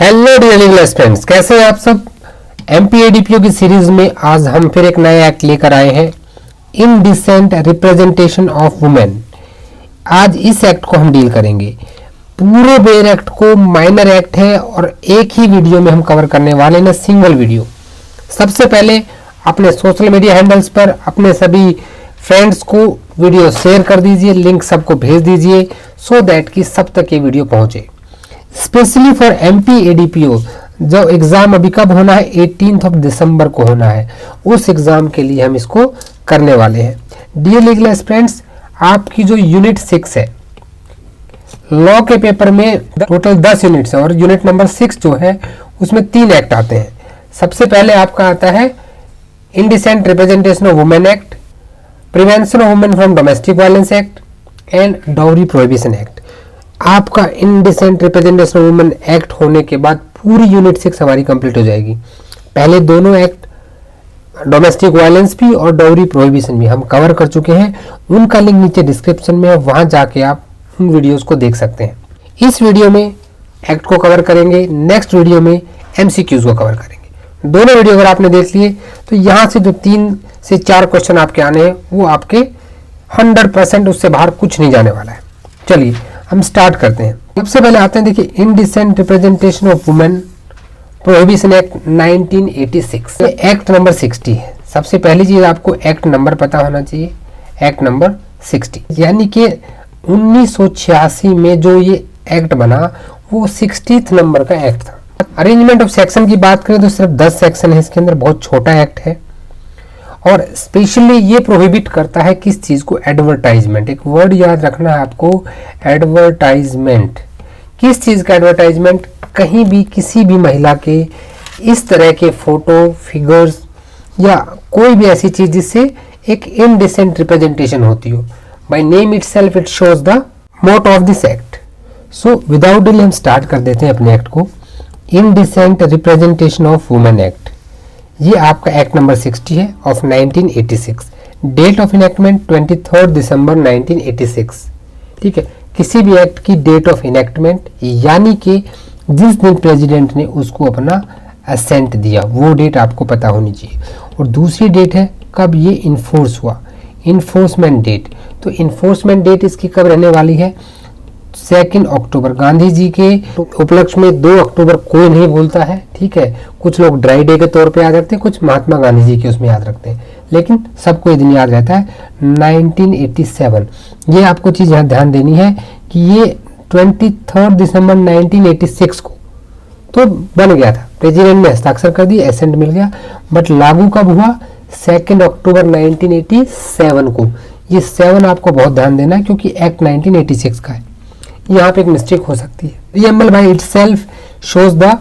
Hello dear English friends, कैसे हैं आप सब। एमपीएडीपीओ की सीरीज में आज हम फिर एक नया एक्ट लेकर आए हैं, इनडिसेंट रिप्रेजेंटेशन ऑफ वुमेन। आज इस एक्ट को हम डील करेंगे। पूरे बेयर एक्ट को माइनर एक्ट है और एक ही वीडियो में हम कवर करने वाले हैं, सिंगल वीडियो। सबसे पहले अपने सोशल मीडिया हैंडल्स पर अपने सभी फ्रेंड्स को वीडियो शेयर कर दीजिए, लिंक सबको भेज दीजिए सो दैट कि सब तक ये वीडियो पहुंचे। स्पेशली फॉर एमपीएडीपीओ जो एग्जाम अभी कब होना है, 18 दिसंबर को होना है, उस एग्जाम के लिए हम इसको करने वाले हैं। डियर लीगल फ्रेंड्स, आपकी जो यूनिट 6 है लॉ के पेपर में टोटल 10 यूनिट्स है और यूनिट नंबर 6 जो है उसमें 3 एक्ट आते हैं। सबसे पहले आपका आता है indecent representation of women act, prevention of women from domestic violence act and dowry prohibition act. आपका indecent representation of women act होने के बाद पूरी यूनिट 6 हमारी कंप्लीट हो जाएगी। पहले दोनों एक्ट डोमेस्टिक वायलेंस भी और डाउरी प्रोहिबिशन भी हम कवर कर चुके हैं, उनका लिंक नीचे डिस्क्रिप्शन में है, वहां जाके आप उन वीडियोस को देख सकते हैं। इस वीडियो में एक्ट को कवर करेंगे, नेक्स्ट वीडियो में एमसीक्यूज को कवर करेंगे। दोनों वीडियो अगर आपने देख लिए तो यहाँ से जो 3 से 4 क्वेश्चन आपके आने हैं वो आपके 100%, उससे बाहर कुछ नहीं जाने वाला है। चलिए हम स्टार्ट करते हैं। सबसे पहले आते हैं, देखिए indecent representation of women prohibition act 1986, act number 60 है। सबसे पहली चीज आपको एक्ट नंबर पता होना चाहिए, एक्ट नंबर 60, यानी कि 1986 में जो ये एक्ट बना वो 60th नंबर का एक्ट था। अरेंजमेंट ऑफ सेक्शन की बात करें तो सिर्फ 10 सेक्शन है इसके अंदर, बहुत छोटा एक्ट है और स्पेशली ये प्रोहिबिट करता है किस चीज को, एडवर्टाइजमेंट। एक वर्ड याद रखना है आपको, एडवर्टाइजमेंट। किस चीज का एडवर्टाइजमेंट, कहीं भी किसी भी महिला के इस तरह के फोटो, फिगर्स या कोई भी ऐसी चीज जिससे एक इनडिसेंट रिप्रेजेंटेशन होती हो। By name itself it shows the motto of this act. So without delay हम स्टार्ट कर देते हैं अपने एक्ट को। Indecent representation of women act, ये आपका एक्ट नंबर 60 है ऑफ 1986। डेट ऑफ इनेक्टमेंट 23 दिसंबर 1986। ठीक है, किसी भी एक्ट की डेट ऑफ इनेक्टमेंट यानी कि जिस दिन प्रेसिडेंट ने उसको अपना असेंट दिया वो डेट आपको पता होनी चाहिए। और दूसरी डेट है कब ये इन्फोर्स हुआ, इन्फोर्समेंट डेट। तो इन्फोर्समेंट डेट इसकी कब रहने वाली है, 2 अक्टूबर। गांधी जी के उपलक्ष्य में 2 अक्टूबर कोई नहीं भूलता है, ठीक है। कुछ लोग ड्राई डे के तौर पे याद रखते हैं, कुछ महात्मा गांधी जी के उसमें याद रखते हैं, लेकिन सबको ये दिन याद रहता है 1987। ये आपको चीज यहाँ ध्यान देनी है कि ये 23 दिसंबर 1986 को तो बन गया था, प्रेसिडेंट ने हस्ताक्षर कर दिया, एसेंट मिल गया, बट लागू कब हुआ, 2 अक्टूबर 1987 को। ये 7 आपको बहुत ध्यान देना है क्योंकि एक्ट 1986 का है, यहाँ पे एक मिस्टेक हो सकती है। Preamble by itself shows the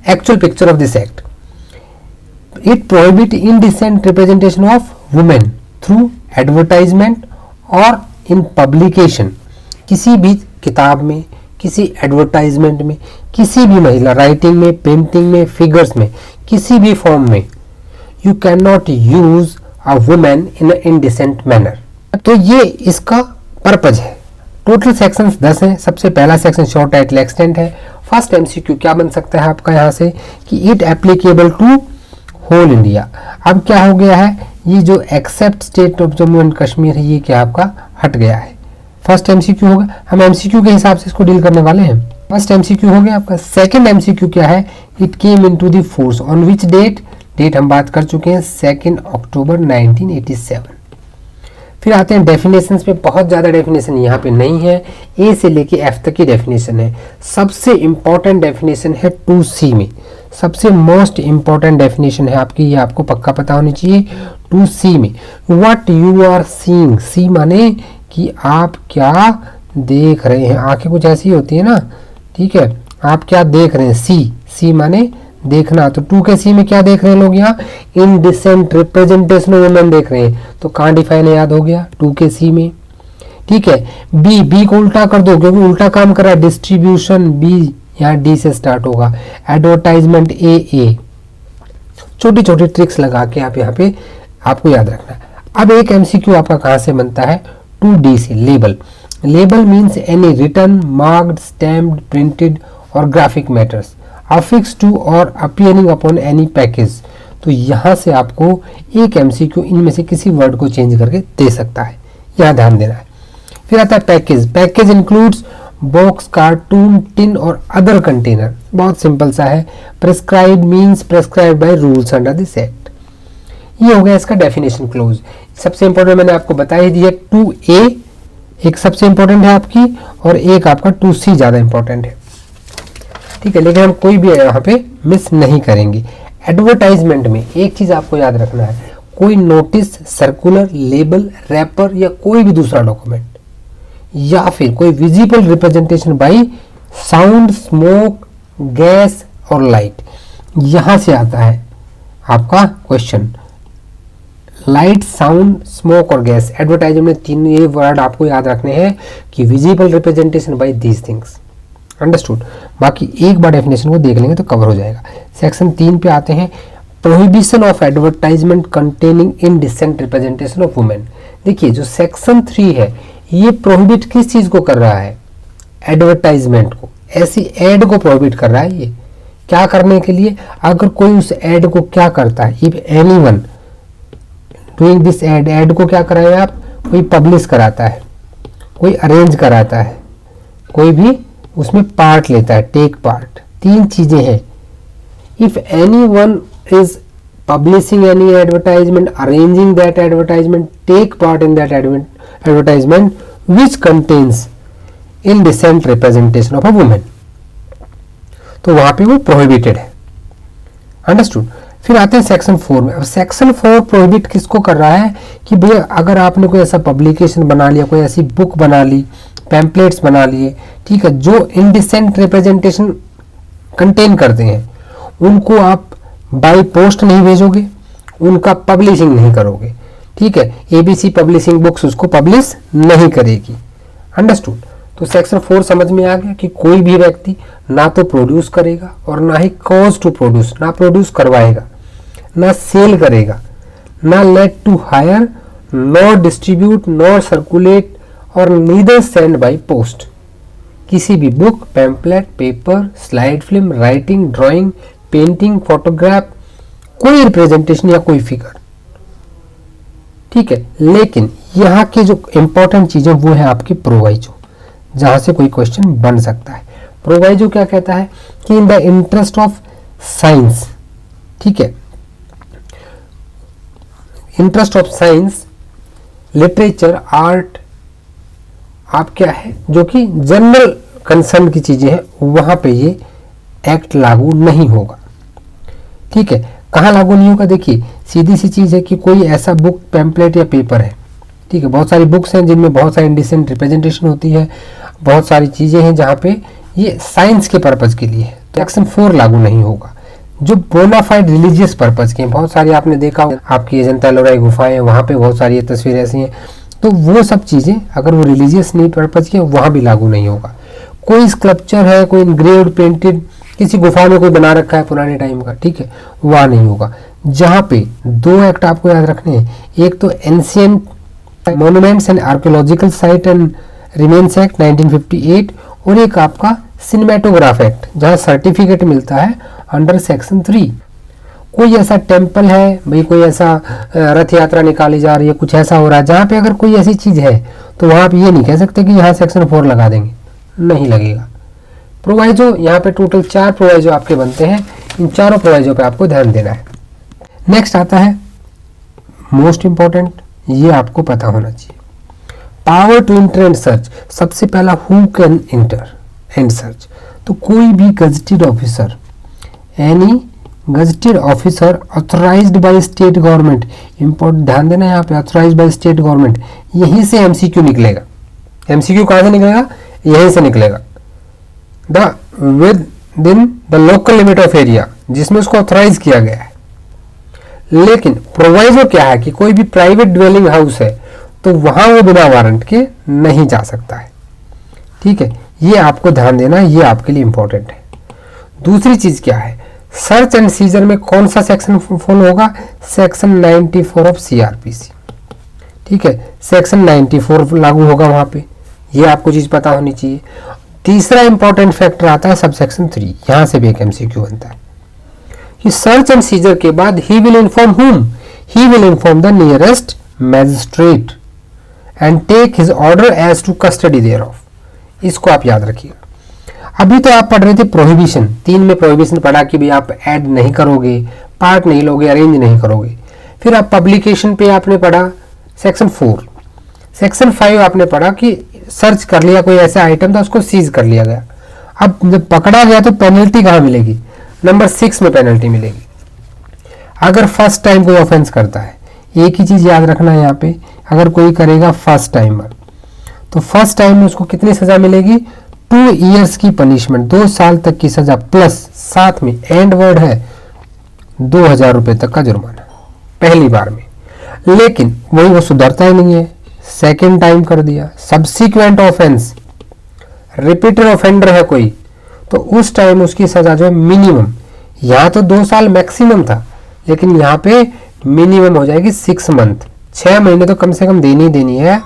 actual picture of this act. It prohibit indecent representation of women through advertisement और इन पब्लिकेशन। किसी भी किताब में, किसी एडवर्टाइजमेंट में, किसी भी महिला, राइटिंग में, पेंटिंग में, फिगर्स में, किसी भी फॉर्म में you can not use a women in a indecent manner. तो ये इसका पर्पज है। टोटल सेक्शंस 10 हैं। सबसे पहला सेक्शन शॉर्ट टाइटल एक्सटेंट है। फर्स्ट एमसीक्यू क्या बन सकता है आपका यहाँ से कि it applicable to whole India. अब क्या हो गया है, ये जो except state of Jammu and Kashmir है ये क्या आपका हट गया है। फर्स्ट एमसीक्यू होगा, हम एमसीक्यू के हिसाब से इसको डील करने वाले हैं। फर्स्ट एमसीक्यू हो गया आपका। सेकंड एमसीक्यू क्या है, it came into the force on which date, date हम बात कर चुके हैं 2 अक्टूबर 1987। फिर आते हैं डेफिनेशंस पे। बहुत ज़्यादा डेफिनेशन यहाँ पे नहीं है, ए से लेके एफ तक की डेफिनेशन है। सबसे इंपॉर्टेंट डेफिनेशन है 2C में, सबसे मोस्ट इंपॉर्टेंट डेफिनेशन है आपकी, ये आपको पक्का पता होनी चाहिए। 2C में व्हाट यू आर सीइंग, सी माने कि आप क्या देख रहे हैं। आंखें कुछ ऐसी होती है ना, ठीक है, आप क्या देख रहे हैं। सी माने देखना। तो 2 के सी में क्या देख रहे हैं लोग, यहाँ इनडिसेंट रिप्रेजेंटेशन ऑफ वुमेन देख रहे हैं। तो कहाँ डिफाइन है, याद हो गया 2 के सी में, ठीक है। बी को उल्टा कर दो क्योंकि उल्टा काम कर रहा है, डिस्ट्रीब्यूशन बी यहाँ डी से स्टार्ट होगा, एडवर्टाइजमेंट ए। छोटी छोटी ट्रिक्स लगा के आप यहाँ पे आपको याद रखना है। अब एक एमसीक्यू आपका कहाँ से बनता है, 2D से, label. Label means any written, marked, stamped, printed और ग्राफिक मैटर्स, अफिक्स टू और अपीयरिंग अपॉन एनी पैकेज। तो यहाँ से आपको एक एमसीक्यू इनमें से किसी वर्ड को चेंज करके दे सकता है, यहाँ ध्यान देना है। फिर आता है package. Package includes box, cartoon, tin और अदर कंटेनर। बहुत सिंपल सा है, prescribe means prescribe by rules under this act. ये हो गया इसका डेफिनेशन क्लोज। सबसे इंपॉर्टेंट मैंने आपको बता ही दिया, 2A एक सबसे इंपॉर्टेंट है आपकी और एक आपका 2C ज़्यादा इंपॉर्टेंट है, ठीक है। लेकिन हम कोई भी यहाँ पे मिस नहीं करेंगे। एडवर्टाइजमेंट में एक चीज़ आपको याद रखना है, कोई नोटिस, सर्कुलर, लेबल, रैपर या कोई भी दूसरा डॉक्यूमेंट या फिर कोई visible representation by sound, smoke, gas और लाइट, यहां से आता है आपका क्वेश्चन। लाइट, साउंड, स्मोक और गैस, एडवर्टाइजमेंट में तीन ये वर्ड आपको याद रखने हैं कि visible representation bye these things, understood. बाकी एक बार डेफिनेशन को देख लेंगे तो कवर हो जाएगा। सेक्शन 3 पे आते हैं, prohibition of advertisement containing indecent representation of women. देखिए जो सेक्शन 3 है ये प्रोहिबिट किस चीज को कर रहा है, एडवर्टाइजमेंट को, ऐसी एड को प्रोहिबिट कर रहा है। ये क्या करने के लिए, अगर कोई उस एड को क्या करता है, if anyone doing this ad, ad को क्या कराए आप, कोई पब्लिश कराता है, कोई अरेंज कराता है, कोई भी उसमें पार्ट लेता है, टेक पार्ट। तीन चीजें हैं, if anyone is publishing any advertisement, arranging that advertisement, take part in that advertisement which contains indecent representation of a woman, तो वहां पे वो prohibited है, अंडरस्टूड। फिर आते हैं सेक्शन 4 में। अब सेक्शन 4 प्रोहिबिट किसको कर रहा है कि भैया अगर आपने कोई ऐसा पब्लिकेशन बना लिया, कोई ऐसी बुक बना ली, पैम्पलेट्स बना लिए, ठीक है, जो इनडिसेंट रिप्रेजेंटेशन कंटेन करते हैं, उनको आप बाई पोस्ट नहीं भेजोगे, उनका पब्लिशिंग नहीं करोगे, ठीक है। एबीसी पब्लिशिंग बुक्स उसको पब्लिश नहीं करेगी, अंडरस्टूड। तो सेक्शन 4 समझ में आ गया कि कोई भी व्यक्ति ना तो प्रोड्यूस करेगा और ना ही कॉज टू प्रोड्यूस, ना प्रोड्यूस करवाएगा, ना सेल करेगा, ना let to hire, nor distribute, nor circulate और नीदर सेंड बाई पोस्ट किसी भी book, pamphlet, paper, slide film, writing, drawing, painting, photograph, कोई रिप्रेजेंटेशन या कोई फिगर, ठीक है। लेकिन यहाँ के जो इंपॉर्टेंट चीजें वो है आपकी प्रोवाइजो, जहां से कोई क्वेश्चन बन सकता है। प्रोवाइजो क्या कहता है कि in the interest of science, ठीक है, interest of science, literature, art, आप क्या है जो कि जनरल कंसर्न की चीजें हैं, वहां पे ये एक्ट लागू नहीं होगा, ठीक है। कहाँ लागू नहीं होगा, देखिए सीधी सी चीज है कि कोई ऐसा बुक, पैम्पलेट या पेपर है, ठीक है, बहुत सारी बुक्स हैं जिनमें बहुत सारी इंडिसेंट रिप्रेजेंटेशन होती है, बहुत सारी चीजें हैं जहाँ पे ये साइंस के पर्पज के लिए है, तो सेक्शन 4 लागू नहीं होगा। जो बोनाफाइड रिलीजियस पर्पज के, बहुत सारी आपने देखा आपकी अजंता एलोरा गुफाएं हैं, वहाँ पे बहुत सारी तस्वीरें ऐसी हैं, तो वो सब चीजें अगर वो रिलीजियस नीड पर्पज की, वहाँ भी लागू नहीं होगा। कोई स्कल्पचर है, कोई इंग्रेव्ड, पेंटेड, किसी गुफा में कोई बना रखा है पुराने टाइम का, ठीक है, वह नहीं होगा। जहां पे 2 एक्ट आपको याद रखने हैं, एक तो ancient monuments and archaeological site and remains act 1958 और एक आपका सिनेमेटोग्राफ एक्ट, जहां सर्टिफिकेट मिलता है अंडर सेक्शन 3। कोई ऐसा टेम्पल है भाई, कोई ऐसा रथ यात्रा निकाली जा रही है, कुछ ऐसा हो रहा है जहां पे अगर कोई ऐसी चीज है तो वहां आप ये नहीं कह सकते कि यहाँ सेक्शन 4 लगा देंगे, नहीं लगेगा। प्रोवाइजो यहाँ पे टोटल 4 प्रोवाइजो आपके बनते हैं, इन चारों प्रोवाइजो पे आपको ध्यान देना है। नेक्स्ट आता है मोस्ट इंपॉर्टेंट, ये आपको पता होना चाहिए, power to enter and search. सबसे पहला who can enter and search, तो कोई भी gazetted officer, any gazetted officer authorised by state government, important ध्यान देना यहाँ पे, ऑथराइज्ड बाय स्टेट गवर्नमेंट, यहीं से एमसीक्यू निकलेगा। एमसीक्यू कहाँ से निकलेगा, यहीं से निकलेगा। द विद दिन the local limit of area, जिसमें उसको ऑथराइज किया गया है। लेकिन प्रोवाइजो क्या है कि कोई भी प्राइवेट ड्वेलिंग हाउस है तो वहां वो बिना वारंट के नहीं जा सकता है, ठीक है, ये आपको ध्यान देना, ये आपके लिए इंपॉर्टेंट है। दूसरी चीज क्या है, सर्च एंड सीजर में कौन सा सेक्शन फॉलो होगा, सेक्शन 94 ऑफ सीआरपीसी, ठीक है, सेक्शन 94 लागू होगा वहां पे, ये आपको चीज पता होनी चाहिए। तीसरा इंपॉर्टेंट फैक्टर आता है सबसेक्शन 3, यहां से भी एक एमसीक्यू बनता है कि सर्च एंड सीजर के बाद ही will inform whom, he will inform the nearest magistrate and take his order as to custody thereof. इसको आप याद रखिएगा। अभी तो आप पढ़ रहे थे प्रोहिबिशन, 3 में प्रोहिबिशन पढ़ा कि भाई आप ऐड नहीं करोगे, पार्ट नहीं लोगे, अरेंज नहीं करोगे। फिर आप पब्लिकेशन पे आपने पढ़ा सेक्शन 4, सेक्शन 5 आपने पढ़ा कि सर्च कर लिया, कोई ऐसा आइटम था उसको सीज कर लिया गया। अब जब पकड़ा गया तो पेनल्टी कहाँ मिलेगी? नंबर 6 में पेनल्टी मिलेगी। अगर फर्स्ट टाइम कोई ऑफेंस करता है, एक ही चीज याद रखना है यहाँ पे, अगर कोई करेगा फर्स्ट टाइमर तो फर्स्ट टाइम में उसको कितनी सजा मिलेगी? 2 ईयर्स की पनिशमेंट, 2 साल तक की सजा, प्लस साथ में एंड वर्ड है 2000 रुपए तक का जुर्माना पहली बार में। लेकिन वही वो सुधरता ही नहीं है, सेकेंड टाइम कर दिया, सब्सिक्वेंट ऑफेंस, रिपीटेड ऑफेंडर है कोई, तो उस टाइम उसकी सजा जो है मिनिमम, यहाँ तो 2 साल मैक्सिमम था, लेकिन यहाँ पे मिनिमम हो जाएगी 6 मंथ, 6 महीने तो कम से कम देनी है।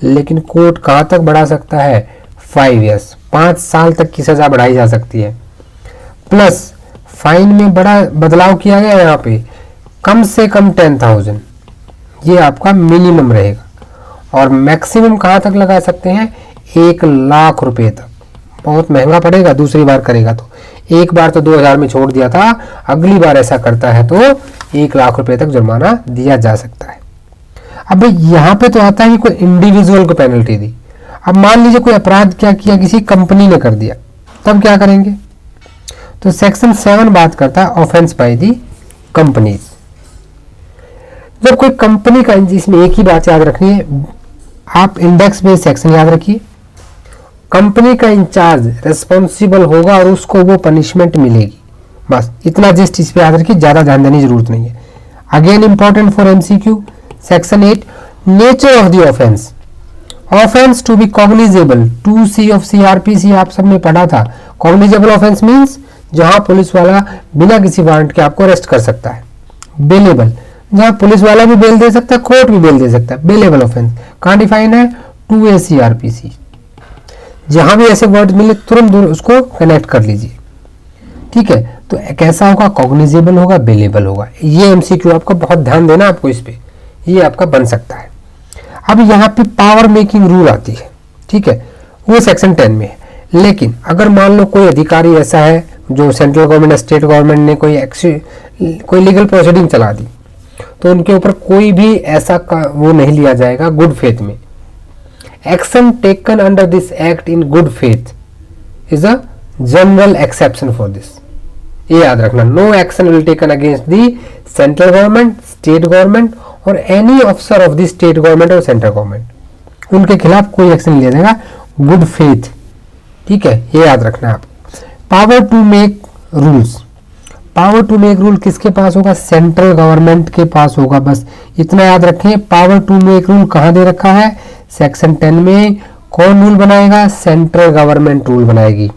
लेकिन कोर्ट कहाँ तक बढ़ा सकता है? 5 ईयर्स, 5 साल तक की सजा बढ़ाई जा सकती है। प्लस फाइन में बड़ा बदलाव किया गया यहाँ पे, कम से कम 10,000 ये आपका मिनिमम रहेगा, और मैक्सिमम कहाँ तक लगा सकते हैं? 1 लाख रुपए तक। बहुत महंगा पड़ेगा दूसरी बार करेगा तो। एक बार तो 2000 में छोड़ दिया था, अगली बार ऐसा करता है तो 1 लाख रुपए तक जुर्माना दिया जा सकता है। अब यहाँ पे तो आता है कि कोई इंडिविजुअल को पेनल्टी दी। अब मान लीजिए कोई अपराध क्या किया, किसी कंपनी ने कर दिया, तब क्या करेंगे? तो सेक्शन 7 बात करता है ऑफेंस बाय दी कंपनीज। जब कोई कंपनी का, इसमें एक ही बात याद रखनी है, आप इंडेक्स बेस्ड सेक्शन याद रखिए, कंपनी का इंचार्ज रिस्पॉन्सिबल होगा और उसको वो पनिशमेंट मिलेगी। बस इतना जस्ट इस पे याद रखिए, ज्यादा ध्यान देने की जरूरत नहीं है। Again important for MCQ, section 8 nature of the offence, offence to be cognizable, 2C of CRPC आप सबने पढ़ा था। कॉग्निजेबल ऑफेंस मींस जहां पुलिस वाला बिना किसी वारंट के आपको अरेस्ट कर सकता है। बेलेबल, जहां पुलिस वाला भी बेल दे सकता है, कोर्ट भी बेल दे सकता है। बेलेबल ऑफेंस कहां डिफाइन है? 2A CRPC। जहां भी ऐसे वर्ड मिले तुरंत उसको कनेक्ट कर लीजिए, ठीक है। तो कैसा होगा? कॉग्निजेबल होगा, बेलेबल होगा। ये एमसीक्यू आपका बहुत ध्यान देना आपको इस पे, ये आपका बन सकता है। अब यहाँ पे पावर मेकिंग रूल आती है, ठीक है, वो सेक्शन 10 में है। लेकिन अगर मान लो कोई अधिकारी ऐसा है जो सेंट्रल गवर्नमेंट, स्टेट गवर्नमेंट ने कोई लीगल प्रोसीडिंग चला दी, तो उनके ऊपर कोई भी ऐसा वो नहीं लिया जाएगा गुड फेथ में। Action taken under this act in good faith is a general exception for this, ये याद रखना। No action will taken against the central government, state government और any officer of the state government और central government, उनके खिलाफ कोई action नहीं लिया जाएगा गुड फेथ, ठीक है, ये याद रखना आप। Power to make rules, power to make rule किसके पास होगा? सेंट्रल गवर्नमेंट के पास होगा। बस इतना याद रखें। पावर टू मेक रूल कहां दे रखा है? सेक्शन 10 में। कौन रूल बनाएगा? सेंट्रल गवर्नमेंट रूल बनाएगी।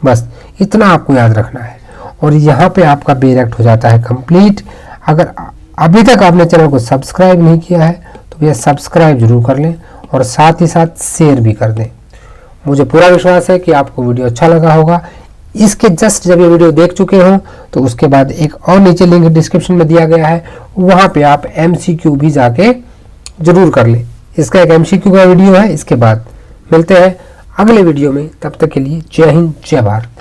बस इतना आपको याद रखना है, और यहाँ पे आपका बेर एक्ट हो जाता है कंप्लीट। अगर अभी तक आपने चैनल को सब्सक्राइब नहीं किया है तो भैया सब्सक्राइब जरूर कर लें, और साथ ही साथ शेयर भी कर दें। मुझे पूरा विश्वास है कि आपको वीडियो अच्छा लगा होगा। इसके जस्ट जब ये वीडियो देख चुके हो तो उसके बाद एक और नीचे लिंक डिस्क्रिप्शन में दिया गया है, वहाँ पे आप MCQ भी जाके जरूर कर लें। इसका एक MCQ का वीडियो है। इसके बाद मिलते हैं अगले वीडियो में, तब तक के लिए जय हिंद, जय भारत।